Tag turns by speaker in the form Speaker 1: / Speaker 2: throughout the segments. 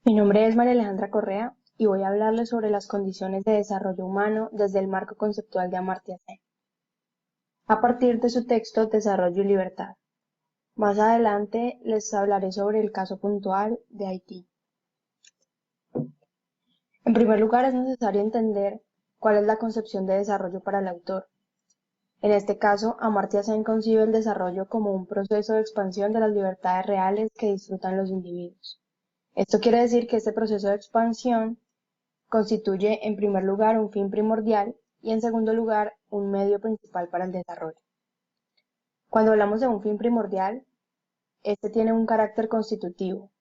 Speaker 1: Mi nombre es María Alejandra Correa y voy a hablarles sobre las condiciones de desarrollo humano desde el marco conceptual de Amartya Sen, a partir de su texto Desarrollo y Libertad. Más adelante les hablaré sobre el caso puntual de Haití. En primer lugar, es necesario entender cuál es la concepción de desarrollo para el autor. En este caso, Amartya Sen concibe el desarrollo como un proceso de expansión de las libertades reales que disfrutan los individuos. Esto quiere decir que este proceso de expansión constituye, en primer lugar, un fin primordial y, en segundo lugar, un medio principal para el desarrollo. Cuando hablamos de un fin primordial, este tiene un carácter constitutivo,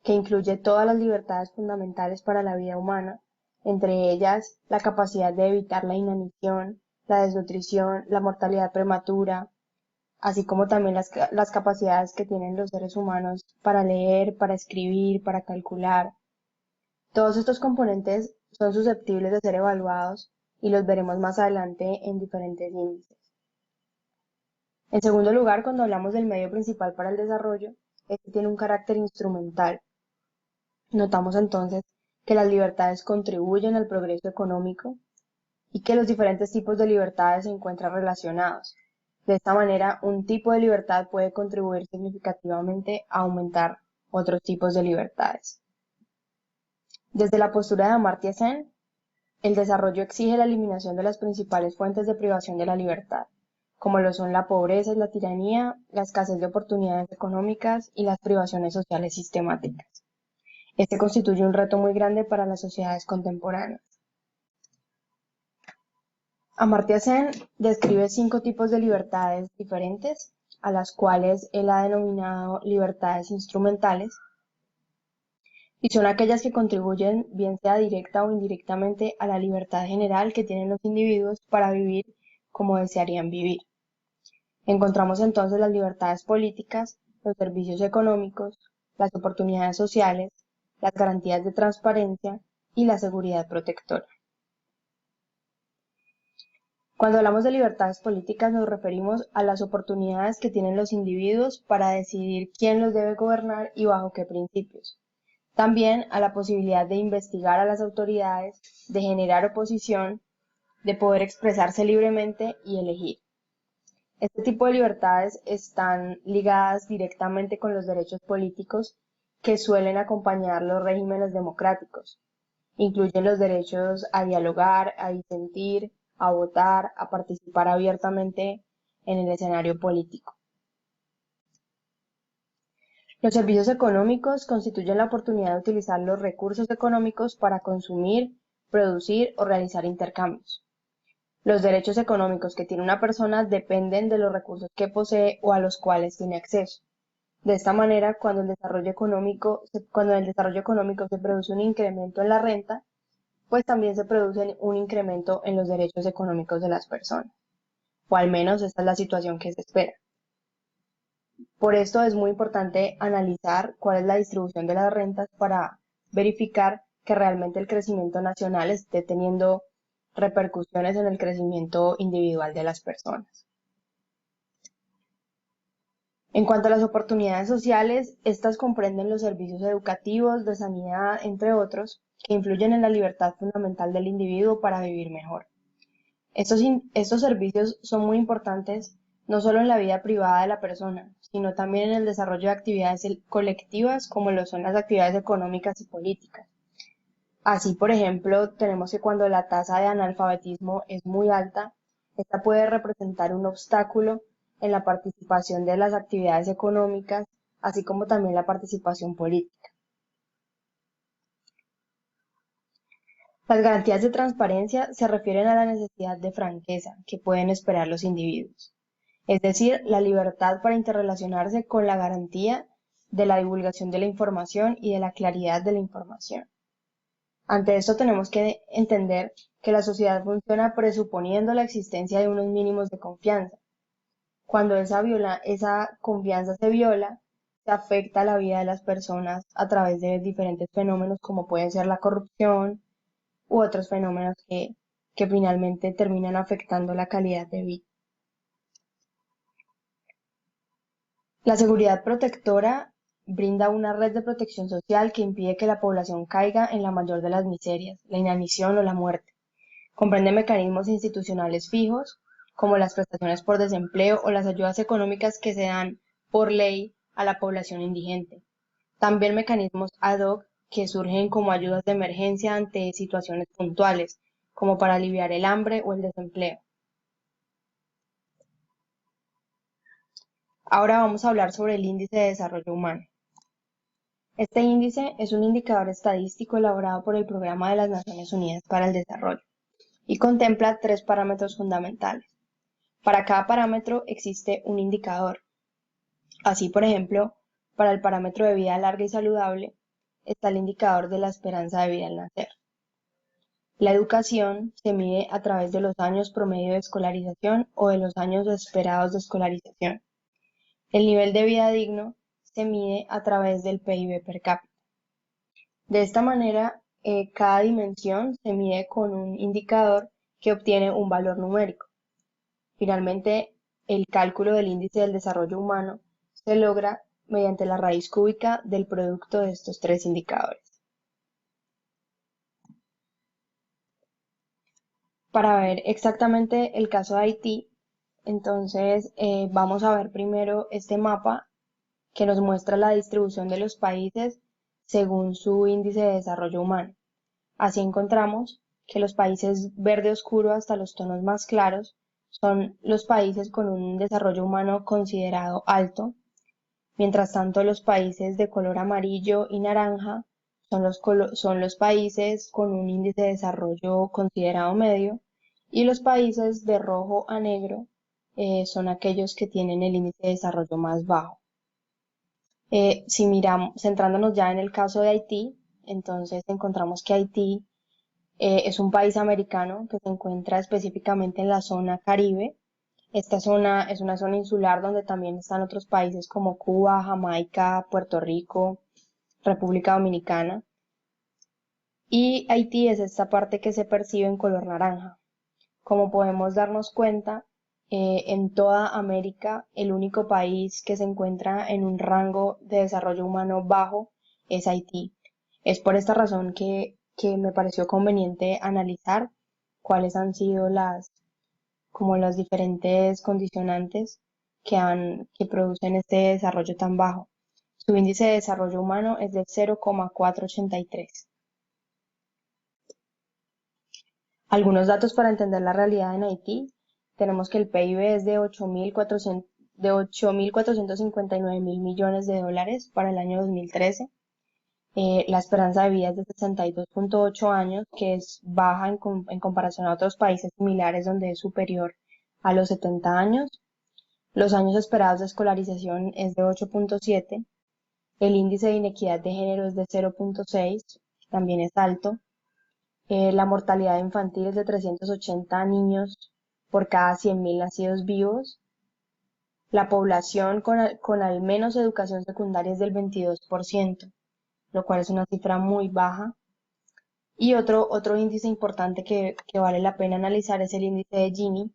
Speaker 1: que incluye todas las libertades fundamentales para la vida humana, entre ellas la capacidad de evitar la inanición, la desnutrición, la mortalidad prematura, así como también las capacidades que tienen los seres humanos para leer, para escribir, para calcular. Todos estos componentes son susceptibles de ser evaluados y los veremos más adelante en diferentes índices. En segundo lugar, cuando hablamos del medio principal para el desarrollo, este tiene un carácter instrumental. Notamos entonces que las libertades contribuyen al progreso económico y que los diferentes tipos de libertades se encuentran relacionados. De esta manera, un tipo de libertad puede contribuir significativamente a aumentar otros tipos de libertades. Desde la postura de Amartya Sen, el desarrollo exige la eliminación de las principales fuentes de privación de la libertad, como lo son la pobreza y la tiranía, la escasez de oportunidades económicas y las privaciones sociales sistemáticas. Este constituye un reto muy grande para las sociedades contemporáneas. Amartya Sen describe 5 tipos de libertades diferentes, a las cuales él ha denominado libertades instrumentales, y son aquellas que contribuyen, bien sea directa o indirectamente, a la libertad general que tienen los individuos para vivir como desearían vivir. Encontramos entonces las libertades políticas, los servicios económicos, las oportunidades sociales, las garantías de transparencia y la seguridad protectora. Cuando hablamos de libertades políticas nos referimos a las oportunidades que tienen los individuos para decidir quién los debe gobernar y bajo qué principios. También a la posibilidad de investigar a las autoridades, de generar oposición, de poder expresarse libremente y elegir. Este tipo de libertades están ligadas directamente con los derechos políticos que suelen acompañar los regímenes democráticos. Incluyen los derechos a dialogar, a disentir, a votar, a participar abiertamente en el escenario político. Los servicios económicos constituyen la oportunidad de utilizar los recursos económicos para consumir, producir o realizar intercambios. Los derechos económicos que tiene una persona dependen de los recursos que posee o a los cuales tiene acceso. De esta manera, cuando en el desarrollo económico se produce un incremento en la renta, pues también se produce un incremento en los derechos económicos de las personas, o al menos esta es la situación que se espera. Por esto es muy importante analizar cuál es la distribución de las rentas para verificar que realmente el crecimiento nacional esté teniendo repercusiones en el crecimiento individual de las personas. En cuanto a las oportunidades sociales, estas comprenden los servicios educativos, de sanidad, entre otros, que influyen en la libertad fundamental del individuo para vivir mejor. Estos servicios son muy importantes no solo en la vida privada de la persona, sino también en el desarrollo de actividades colectivas como lo son las actividades económicas y políticas. Así, por ejemplo, tenemos que cuando la tasa de analfabetismo es muy alta, esta puede representar un obstáculo en la participación de las actividades económicas, así como también la participación política. Las garantías de transparencia se refieren a la necesidad de franqueza que pueden esperar los individuos, es decir, la libertad para interrelacionarse con la garantía de la divulgación de la información y de la claridad de la información. Ante esto tenemos que entender que la sociedad funciona presuponiendo la existencia de unos mínimos de confianza. Cuando esa confianza se viola, se afecta la vida de las personas a través de diferentes fenómenos como pueden ser la corrupción u otros fenómenos que finalmente terminan afectando la calidad de vida. La seguridad protectora brinda una red de protección social que impide que la población caiga en la mayor de las miserias, la inanición o la muerte. Comprende mecanismos institucionales fijos, como las prestaciones por desempleo o las ayudas económicas que se dan por ley a la población indigente. También mecanismos ad hoc que surgen como ayudas de emergencia ante situaciones puntuales, como para aliviar el hambre o el desempleo. Ahora vamos a hablar sobre el Índice de Desarrollo Humano. Este índice es un indicador estadístico elaborado por el Programa de las Naciones Unidas para el Desarrollo y contempla 3 parámetros fundamentales. Para cada parámetro existe un indicador. Así, por ejemplo, para el parámetro de vida larga y saludable está el indicador de la esperanza de vida al nacer. La educación se mide a través de los años promedio de escolarización o de los años esperados de escolarización. El nivel de vida digno se mide a través del PIB per cápita. De esta manera, cada dimensión se mide con un indicador que obtiene un valor numérico. Finalmente, el cálculo del índice del desarrollo humano se logra mediante la raíz cúbica del producto de estos 3 indicadores. Para ver exactamente el caso de Haití, entonces vamos a ver primero este mapa que nos muestra la distribución de los países según su índice de desarrollo humano. Así encontramos que los países verde oscuro hasta los tonos más claros son los países con un desarrollo humano considerado alto, mientras tanto los países de color amarillo y naranja son los países con un índice de desarrollo considerado medio, y los países de rojo a negro son aquellos que tienen el índice de desarrollo más bajo. Si miramos, centrándonos ya en el caso de Haití, entonces encontramos que Haití es un país americano que se encuentra específicamente en la zona Caribe. Esta zona es una zona insular donde también están otros países como Cuba, Jamaica, Puerto Rico, República Dominicana. Y Haití es esta parte que se percibe en color naranja. Como podemos darnos cuenta, en toda América el único país que se encuentra en un rango de desarrollo humano bajo es Haití. Es por esta razón que me pareció conveniente analizar cuáles han sido como las diferentes condicionantes que producen este desarrollo tan bajo. Su índice de desarrollo humano es de 0,483. Algunos datos para entender la realidad en Haití. Tenemos que el PIB es de 8.459 mil millones de dólares para el año 2013. La esperanza de vida es de 62,8 años, que es baja en comparación a otros países similares donde es superior a los 70 años. Los años esperados de escolarización es de 8,7. El índice de inequidad de género es de 0,6, también es alto. La mortalidad infantil es de 380 niños por cada 100.000 nacidos vivos. La población con al menos educación secundaria es del 22%, lo cual es una cifra muy baja. Y otro índice importante que vale la pena analizar es el índice de Gini,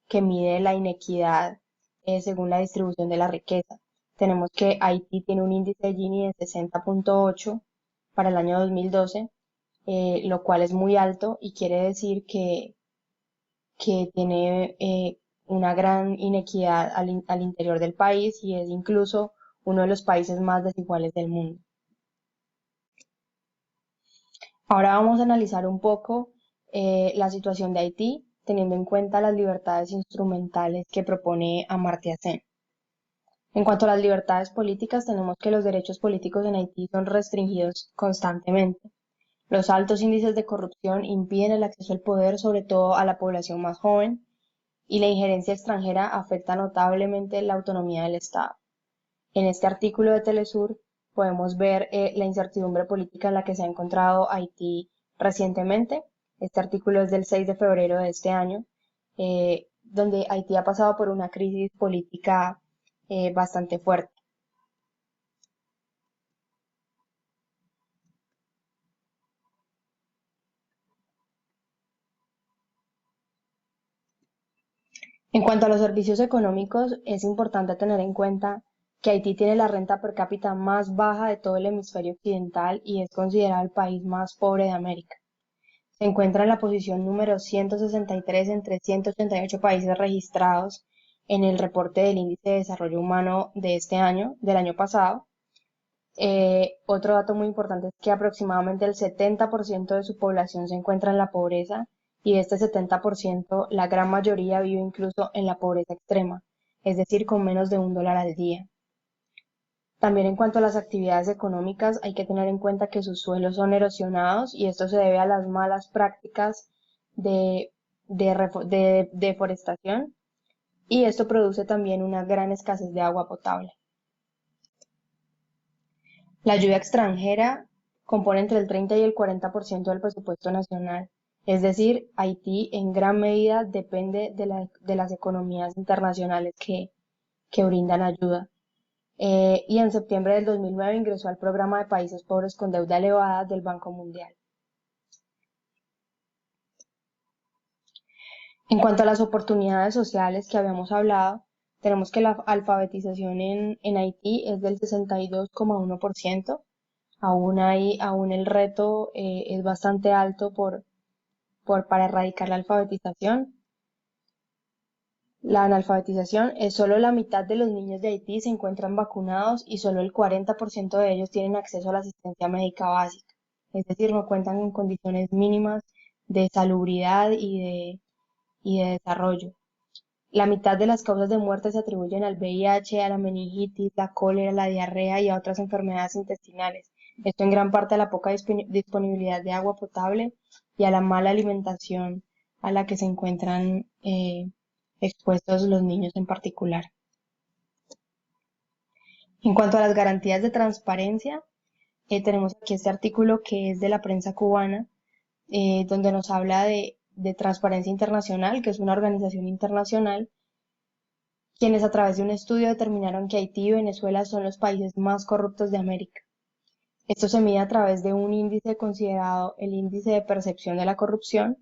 Speaker 1: que mide la inequidad según la distribución de la riqueza. Tenemos que Haití tiene un índice de Gini de 60,8 para el año 2012, lo cual es muy alto y quiere decir que tiene una gran inequidad al interior del país y es incluso uno de los países más desiguales del mundo. Ahora vamos a analizar un poco la situación de Haití, teniendo en cuenta las libertades instrumentales que propone Amartya Sen. En cuanto a las libertades políticas, tenemos que los derechos políticos en Haití son restringidos constantemente. Los altos índices de corrupción impiden el acceso al poder, sobre todo a la población más joven, y la injerencia extranjera afecta notablemente la autonomía del Estado. En este artículo de Telesur podemos ver la incertidumbre política en la que se ha encontrado Haití recientemente. Este artículo es del 6 de febrero de este año, donde Haití ha pasado por una crisis política bastante fuerte. En cuanto a los servicios económicos, es importante tener en cuenta que Haití tiene la renta per cápita más baja de todo el hemisferio occidental y es considerado el país más pobre de América. Se encuentra en la posición número 163 entre 188 países registrados en el reporte del Índice de Desarrollo Humano de este año, del año pasado. Otro dato muy importante es que aproximadamente el 70% de su población se encuentra en la pobreza y de este 70% la gran mayoría vive incluso en la pobreza extrema, es decir, con menos de $1 al día. También en cuanto a las actividades económicas, hay que tener en cuenta que sus suelos son erosionados y esto se debe a las malas prácticas de deforestación y esto produce también una gran escasez de agua potable. La ayuda extranjera compone entre el 30 y el 40% del presupuesto nacional, es decir, Haití en gran medida depende de las economías internacionales que brindan ayuda. Y en septiembre del 2009 ingresó al programa de países pobres con deuda elevada del Banco Mundial. En cuanto a las oportunidades sociales que habíamos hablado, tenemos que la alfabetización en Haití es del 62,1%. Aún el reto es bastante alto para erradicar la alfabetización. La analfabetización es solo la mitad de los niños de Haití se encuentran vacunados y solo el 40% de ellos tienen acceso a la asistencia médica básica, es decir, no cuentan con condiciones mínimas de salubridad y de desarrollo. La mitad de las causas de muerte se atribuyen al VIH, a la meningitis, la cólera, la diarrea y a otras enfermedades intestinales. Esto en gran parte a la poca disponibilidad de agua potable y a la mala alimentación a la que se encuentran expuestos los niños en particular. En cuanto a las garantías de transparencia, tenemos aquí este artículo que es de la prensa cubana, donde nos habla de Transparencia Internacional, que es una organización internacional, quienes a través de un estudio determinaron que Haití y Venezuela son los países más corruptos de América. Esto se mide a través de un índice considerado el índice de percepción de la corrupción,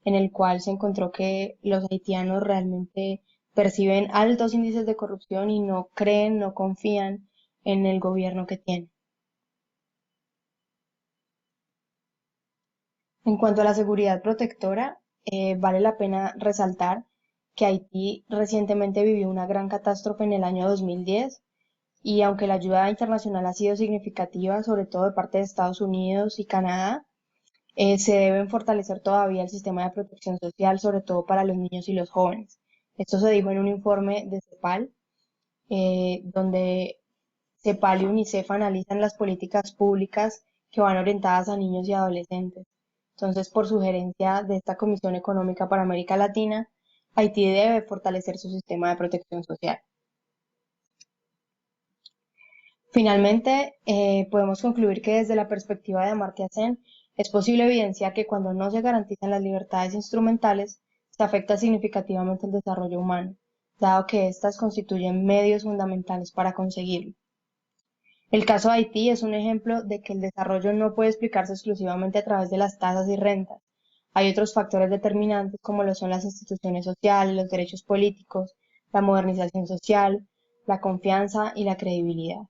Speaker 1: en el cual se encontró que los haitianos realmente perciben altos índices de corrupción y no creen, no confían en el gobierno que tienen. En cuanto a la seguridad protectora, vale la pena resaltar que Haití recientemente vivió una gran catástrofe en el año 2010 y aunque la ayuda internacional ha sido significativa, sobre todo de parte de Estados Unidos y Canadá, se deben fortalecer todavía el sistema de protección social, sobre todo para los niños y los jóvenes. Esto se dijo en un informe de CEPAL, donde CEPAL y UNICEF analizan las políticas públicas que van orientadas a niños y adolescentes. Entonces, por sugerencia de esta Comisión Económica para América Latina, Haití debe fortalecer su sistema de protección social. Finalmente, podemos concluir que desde la perspectiva de Amartya Sen, es posible evidenciar que cuando no se garantizan las libertades instrumentales, se afecta significativamente el desarrollo humano, dado que éstas constituyen medios fundamentales para conseguirlo. El caso de Haití es un ejemplo de que el desarrollo no puede explicarse exclusivamente a través de las tasas y rentas. Hay otros factores determinantes como lo son las instituciones sociales, los derechos políticos, la modernización social, la confianza y la credibilidad.